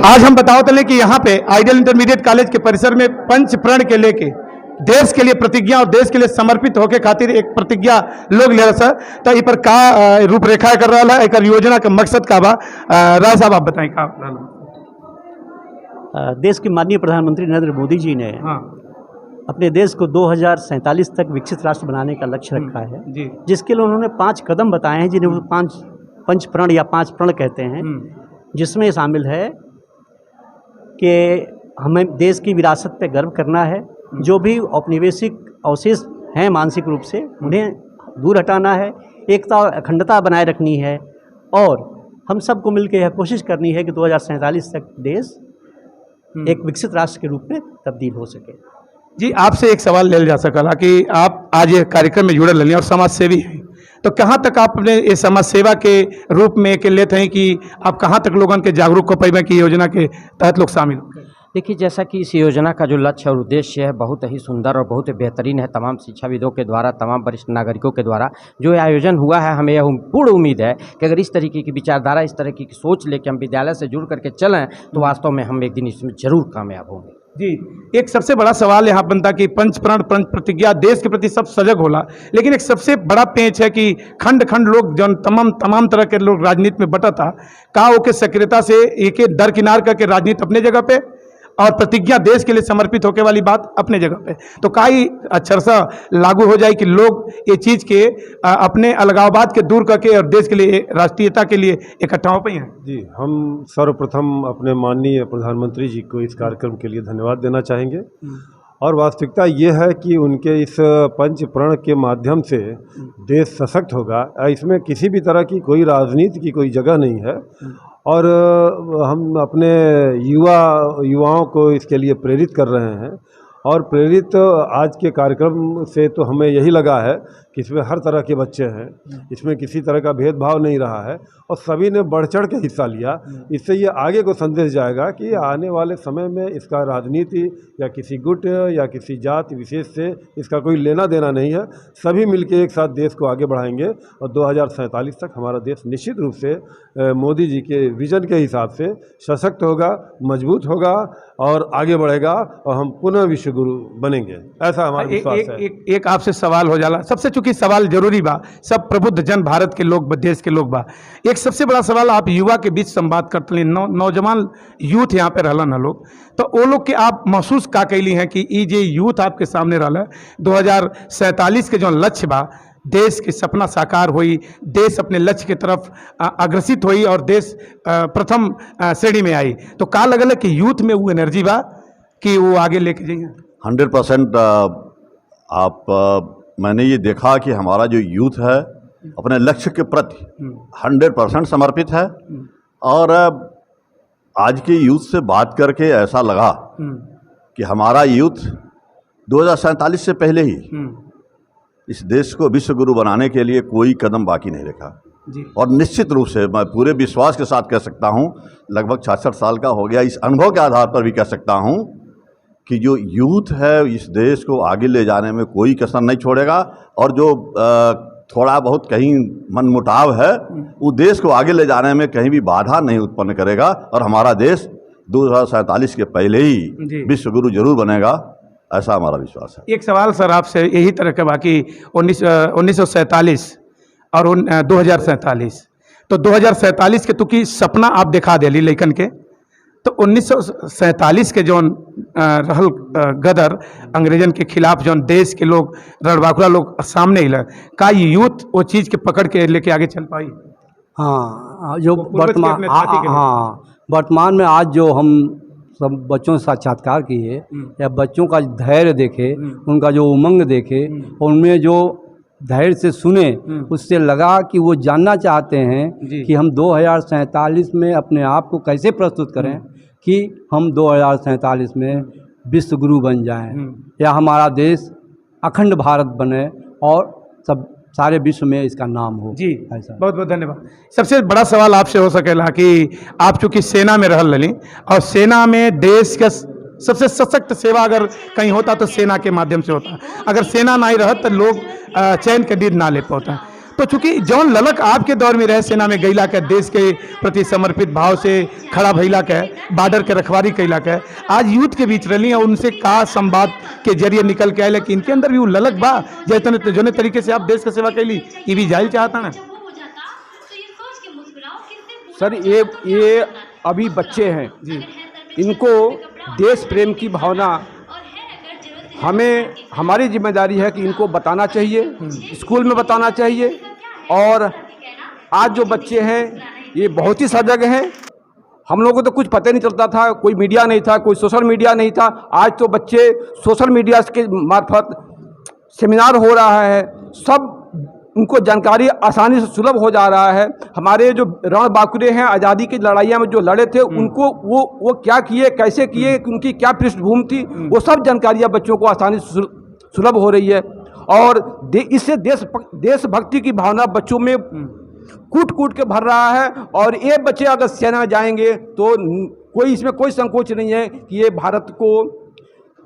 आज हम बताओ तले कि यहाँ पे आइडियल इंटरमीडिएट कॉलेज के परिसर में पंच प्रण के लेके देश के लिए प्रतिज्ञा और देश के लिए समर्पित होके खातिर एक प्रतिज्ञा लोग ले रहा तो इ पर का रूपरेखा कर रहा है, एक योजना का मकसद का बा। राय साहब आप बताएं का। देश के माननीय प्रधानमंत्री नरेंद्र मोदी जी ने अपने देश को 2047 तक विकसित राष्ट्र बनाने का लक्ष्य रखा है, जिसके लिए उन्होंने 5 कदम बताए हैं, जिन्हें वो 5 पंच प्रण या 5 प्रण कहते हैं, जिसमें शामिल है कि हमें देश की विरासत पे गर्व करना है, जो भी औपनिवेशिक अवशेष हैं मानसिक रूप से उन्हें दूर हटाना है, एकता और अखंडता बनाए रखनी है, और हम सबको मिलकर यह कोशिश करनी है कि 2047 तक देश एक विकसित राष्ट्र के रूप में तब्दील हो सके। जी, आपसे एक सवाल ले जा सकला कि आप आज ये कार्यक्रम में जुड़े रही और समाज सेवी हैं, तो कहाँ तक आप अपने ये समाज सेवा के रूप में के लेते हैं कि आप कहाँ तक लोगों के जागरूक हो पाए कि योजना के तहत लोग शामिल हो? देखिए, जैसा कि इस योजना का जो लक्ष्य और उद्देश्य है बहुत ही सुंदर और बहुत ही बेहतरीन है। तमाम शिक्षाविदों के द्वारा, तमाम वरिष्ठ नागरिकों के द्वारा जो ये आयोजन हुआ है, हमें यह पूर्ण उम्मीद है कि अगर इस तरीके की विचारधारा, इस तरह की सोच लेकर हम विद्यालय से जुड़ करके चलें तो वास्तव में हम एक दिन इसमें जरूर कामयाब होंगे। जी, एक सबसे बड़ा सवाल यहाँ बनता कि पंच प्रण पंच प्रतिज्ञा देश के प्रति सब सजग होला, लेकिन एक सबसे बड़ा पेंच है कि खंड खंड लोग जो तमाम तरह के लोग राजनीति में बटा था का ओके सक्रियता से एक दरकिनार करके राजनीति अपने जगह पे और प्रतिज्ञा देश के लिए समर्पित होके वाली बात अपने जगह पे, तो काई अक्षर सा लागू हो जाए कि लोग ये चीज के अपने अलगाववाद के दूर करके और देश के लिए राष्ट्रीयता के लिए इकट्ठा हो पाए हैं। जी, हम सर्वप्रथम अपने माननीय प्रधानमंत्री जी को इस कार्यक्रम के लिए धन्यवाद देना चाहेंगे, और वास्तविकता ये है कि उनके इस पंच प्रण के माध्यम से देश सशक्त होगा। इसमें किसी भी तरह की कोई राजनीति की कोई जगह नहीं है, और हम अपने युवाओं को इसके लिए प्रेरित कर रहे हैं, और प्रेरित आज के कार्यक्रम से तो हमें यही लगा है कि इसमें हर तरह के बच्चे हैं, इसमें किसी तरह का भेदभाव नहीं रहा है, और सभी ने बढ़ चढ़ के हिस्सा लिया। इससे ये आगे को संदेश जाएगा कि आने वाले समय में इसका राजनीति या किसी गुट या किसी जाति विशेष से इसका कोई लेना देना नहीं है। सभी मिलकर एक साथ देश को आगे बढ़ाएंगे, और 2047 तक हमारा देश निश्चित रूप से मोदी जी के विजन के हिसाब से सशक्त होगा, मजबूत होगा और आगे बढ़ेगा, और हम पुनः विश्व गुरु बनेंगे, ऐसा हमारा विश्वास है। एक आपसे सवाल हो जाला, सबसे चूंकि सवाल जरूरी बा, सब प्रबुद्ध जन भारत के लोग देश के लोग बा, एक सबसे बड़ा सवाल आप युवा के बीच संवाद करते हैं, नौजवान यूथ यहाँ पे रहलन है लोग, तो वो लोग के आप महसूस का कैली हैं कि ये जो यूथ आपके सामने रहा 2047 के जो लक्ष्य बा, देश के सपना साकार हुई, देश अपने लक्ष्य की तरफ अग्रसित हुई और देश प्रथम श्रेणी में आई, तो का लगल है कि यूथ में वो एनर्जी बा कि वो आगे लेके जाइए? 100% मैंने ये देखा कि हमारा जो यूथ है अपने लक्ष्य के प्रति 100% समर्पित है, और आज के यूथ से बात करके ऐसा लगा कि हमारा यूथ 2047 से पहले ही इस देश को विश्व गुरु बनाने के लिए कोई कदम बाकी नहीं रखा, और निश्चित रूप से मैं पूरे विश्वास के साथ कह सकता हूं, लगभग 66 साल का हो गया, इस अनुभव के आधार पर भी कह सकता हूं कि जो यूथ है इस देश को आगे ले जाने में कोई कसर नहीं छोड़ेगा, और जो थोड़ा बहुत कहीं मनमुटाव है वो देश को आगे ले जाने में कहीं भी बाधा नहीं उत्पन्न करेगा, और हमारा देश 2047 के पहले ही विश्व गुरु जरूर बनेगा, ऐसा हमारा विश्वास है। एक सवाल सर आपसे यही तरह का बाकी 1947 और 2047, तो 2047 के तुकी सपना आप दिखा दिली लेकिन के, तो 1947 के जौन रहल गदर अंग्रेजन के खिलाफ जौन देश के लोग रणबांकुरा लोग सामने हिला, का यूथ वो चीज़ के पकड़ के लेके आगे चल पाई? हाँ, जो वर्तमान में आज जो हम सब बच्चों से साक्षात्कार किए या बच्चों का धैर्य देखे, उनका जो उमंग देखे, उनमें जो धैर्य से सुने, उससे लगा कि वो जानना चाहते हैं कि हम 2047 में अपने आप को कैसे प्रस्तुत करें कि हम 2047 में विश्व गुरु बन जाएं, या हमारा देश अखंड भारत बने और सब सारे विश्व में इसका नाम हो। जी, बहुत बहुत धन्यवाद। सबसे बड़ा सवाल आपसे हो सकेला कि आप चूँकि सेना में रहल रही, और सेना में देश का सबसे सशक्त सेवा अगर कहीं होता तो सेना के माध्यम से होता, अगर सेना नहीं रहत तो लोग चैन के नींद ना ले पाता, तो चूंकि जौन ललक आपके दौर में रहे सेना में गईला के, देश के प्रति समर्पित भाव से खड़ा भइला के, बॉर्डर के रखवारी कैला के, आज यूथ के बीच रही और उनसे का संवाद के जरिए निकल के आए कि इनके अंदर भी वो ललक बा जैसे जौने तरीके से आप देश की सेवा कैली, ये भी जाहिल चाहता ना। सर ये अभी बच्चे हैं जी, इनको देश प्रेम की भावना हमें हमारी जिम्मेदारी है कि इनको बताना चाहिए, स्कूल में बताना चाहिए। और आज जो बच्चे हैं ये बहुत ही सजग हैं। हम लोगों को तो कुछ पता नहीं चलता था, कोई मीडिया नहीं था, कोई सोशल मीडिया नहीं था। आज तो बच्चे सोशल मीडिया के मार्फत सेमिनार हो रहा है, सब उनको जानकारी आसानी से सुलभ हो जा रहा है। हमारे जो रण बांकुरे हैं आज़ादी की लड़ाइयाँ में जो लड़े थे, उनको वो क्या किए, कैसे किए, उनकी क्या पृष्ठभूमि थी, वो सब जानकारियाँ बच्चों को आसानी से सुलभ हो रही है। और इससे देशभक्ति की भावना बच्चों में कूट कूट के भर रहा है। और ये बच्चे अगर सेना में जाएंगे तो इसमें कोई संकोच नहीं है कि ये भारत को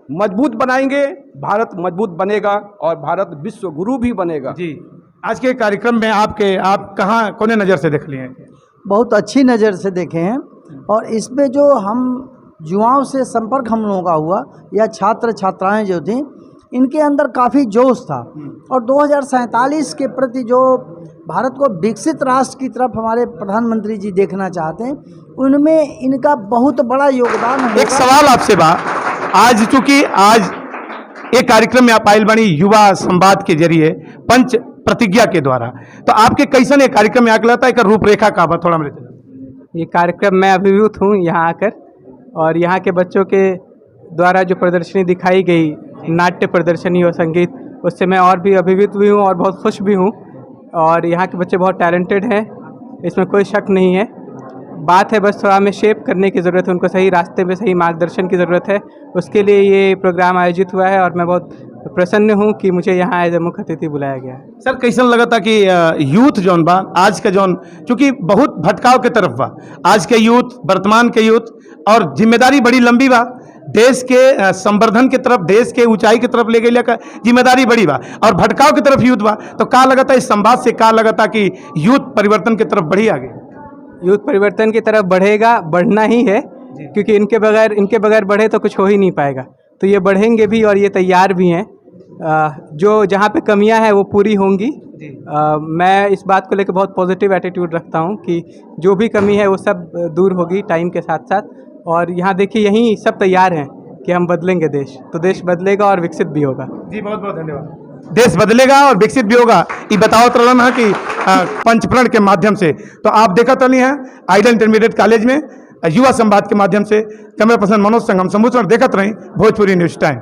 मजबूत बनाएंगे, भारत मजबूत बनेगा और भारत विश्व गुरु भी बनेगा। जी, आज के कार्यक्रम में आप कहाँ कोने नज़र से देख लिए हैं? बहुत अच्छी नज़र से देखे हैं। और इसमें जो हम युवाओं से संपर्क हम लोगों का हुआ या छात्र छात्राएं जो थी, इनके अंदर काफ़ी जोश था। और 2047 के प्रति जो भारत को विकसित राष्ट्र की तरफ हमारे प्रधानमंत्री जी देखना चाहते हैं, उनमें इनका बहुत बड़ा योगदान है। एक सवाल आपसे बा, आज चूंकि आज एक कार्यक्रम में आप आयल बनी युवा संवाद के जरिए पंच प्रतिज्ञा के द्वारा, तो आपके कैसन एक कार्यक्रम में आकला था, एक रूपरेखा का बा थोड़ा मेरे। ये कार्यक्रम मैं अभिभूत हूँ यहाँ आकर, और यहाँ के बच्चों के द्वारा जो प्रदर्शनी दिखाई गई, नाट्य प्रदर्शनी और संगीत, उससे मैं और भी अभिभूत भी हूँ और बहुत खुश भी हूँ। और यहाँ के बच्चे बहुत टैलेंटेड हैं, इसमें कोई शक नहीं है। बात है बस थोड़ा हमें शेप करने की ज़रूरत है, उनको सही रास्ते में सही मार्गदर्शन की ज़रूरत है। उसके लिए ये प्रोग्राम आयोजित हुआ है और मैं बहुत प्रसन्न हूँ कि मुझे यहाँ एज ए मुख्य अतिथि बुलाया गया है। सर कैसन लगा था कि यूथ जौन बा आज का जौन, चूँकि बहुत भटकाव के तरफ बा आज के यूथ, वर्तमान के यूथ, और जिम्मेदारी बड़ी लंबी बा, देश के संवर्धन की तरफ, देश के ऊंचाई की तरफ ले गई का जिम्मेदारी बड़ी बा, और भटकाव की तरफ यूथ बा। तो का लगा था इस संवाद से, का लगा था कि यूथ परिवर्तन की तरफ बढ़ी आगे? यूथ परिवर्तन की तरफ बढ़ेगा, बढ़ना ही है, क्योंकि इनके बगैर बढ़े तो कुछ हो ही नहीं पाएगा। तो ये बढ़ेंगे भी और ये तैयार भी हैं। जो जहाँ पे कमियां हैं वो पूरी होंगी। मैं इस बात को लेकर बहुत पॉजिटिव एटीट्यूड रखता हूँ कि जो भी कमी है वो सब दूर होगी टाइम के साथ साथ। और यहाँ देखिए यहीं सब तैयार हैं कि हम बदलेंगे देश, तो देश बदलेगा और विकसित भी होगा। जी बहुत बहुत धन्यवाद। देश बदलेगा और विकसित भी होगा, ये बताओ रहा है कि पंचप्रण के माध्यम से। तो आप देखा तो नहीं है आइडल इंटरमीडिएट कॉलेज में युवा संवाद के माध्यम से। कैमरा पर्सन मनोज संघ, हम समुद्र देखते रही भोजपुरी न्यूज टाइम।